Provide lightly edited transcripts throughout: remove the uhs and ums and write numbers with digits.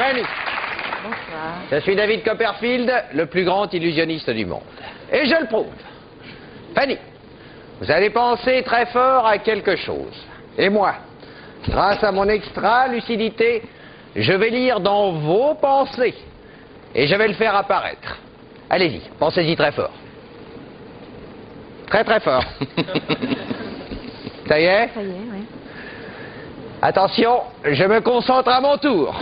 Fanny. Bonsoir. Je suis David Copperfield, le plus grand illusionniste du monde. Et je le prouve. Fanny, vous allez penser très fort à quelque chose. Et moi, grâce à mon extra-lucidité, je vais lire dans vos pensées. Et je vais le faire apparaître. Allez-y, pensez-y très fort. Très très fort. Ça y est? Ça y est, oui. Attention, je me concentre à mon tour.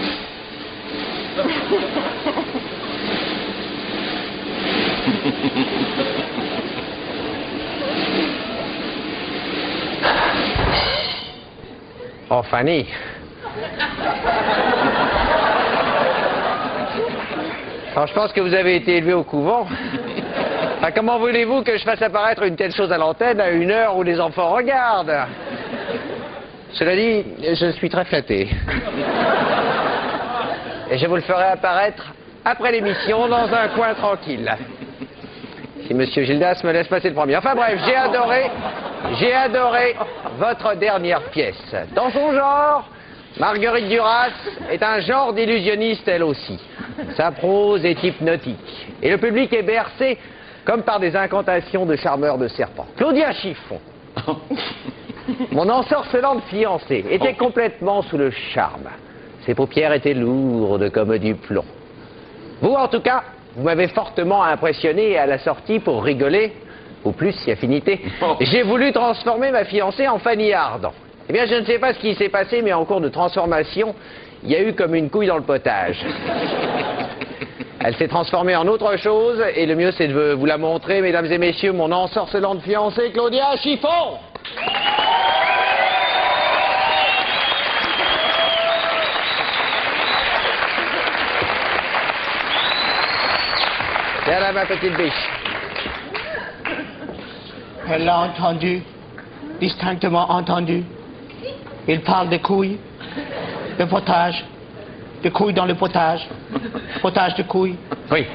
Oh, Fanny. Alors, je pense que vous avez été élevé au couvent. Enfin, comment voulez-vous que je fasse apparaître une telle chose à l'antenne à une heure où les enfants regardent? Cela dit, je suis très flatté. Et je vous le ferai apparaître après l'émission dans un coin tranquille. Si Monsieur Gildas me laisse passer le premier. Enfin bref, j'ai adoré votre dernière pièce. Dans son genre, Marguerite Duras est un genre d'illusionniste elle aussi. Sa prose est hypnotique. Et le public est bercé comme par des incantations de charmeurs de serpents. Claudia Chiffon, mon ensorcelante fiancée, était complètement sous le charme. Ses paupières étaient lourdes comme du plomb. Vous, en tout cas, vous m'avez fortement impressionné et à la sortie, pour rigoler, ou plus si affinité, j'ai voulu transformer ma fiancée en Fanny Ardant. Eh bien, je ne sais pas ce qui s'est passé, mais en cours de transformation, il y a eu comme une couille dans le potage. Elle s'est transformée en autre chose, et le mieux c'est de vous la montrer, mesdames et messieurs, mon ensorcelante fiancée, Claudia Chiffon. Viens là, ma petite biche. Elle l'a entendu, distinctement entendu. Il parle de couilles, de potage, de couilles dans le potage de couilles. Oui,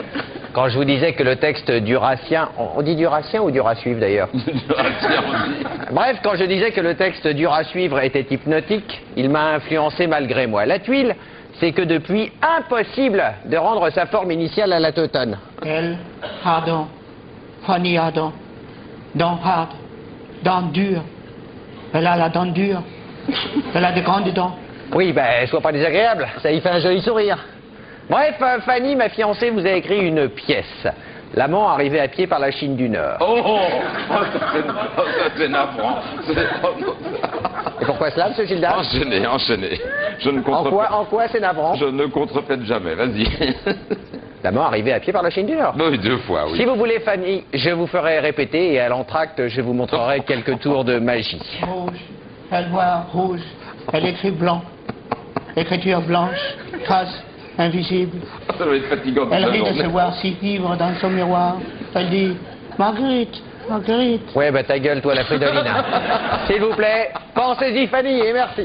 quand je vous disais que le texte durassien, on dit durassien ou dur à suivre d'ailleurs? Durassien, on dit. Bref, quand je disais que le texte dur à suivre était hypnotique, il m'a influencé malgré moi. La tuile, c'est que depuis, impossible de rendre sa forme initiale à la totane. Elle, Ardant, Fanny Ardant, dents hardes, dents dures. Elle a la dent dure. Elle a de grandes dents. Oui, ben, sois pas désagréable, ça y fait un joli sourire. Bref, Fanny, ma fiancée, vous a écrit une pièce. L'amant arrivé à pied par la Chine du Nord. Ça c'est navrant. Et pourquoi cela, monsieur Gildas? Enchaîné. Je ne En quoi c'est navrant? Je ne contrepète jamais, vas-y. L'amant arrivé à pied par la Chine du Nord. Oui, 2 fois, oui. Si vous voulez, Fanny, je vous ferai répéter et à l'entracte, je vous montrerai quelques tours de magie. Rouge, elle voit rouge, elle écrit blanc. Écriture blanche, trace invisible. Ça doit être fatigant toute Elle la rit de journée. se voir si ivre dans son miroir. Elle dit, Marguerite, Marguerite. Ouais, bah ta gueule, toi, la fridolina. S'il vous plaît, pensez-y, Fanny, et merci.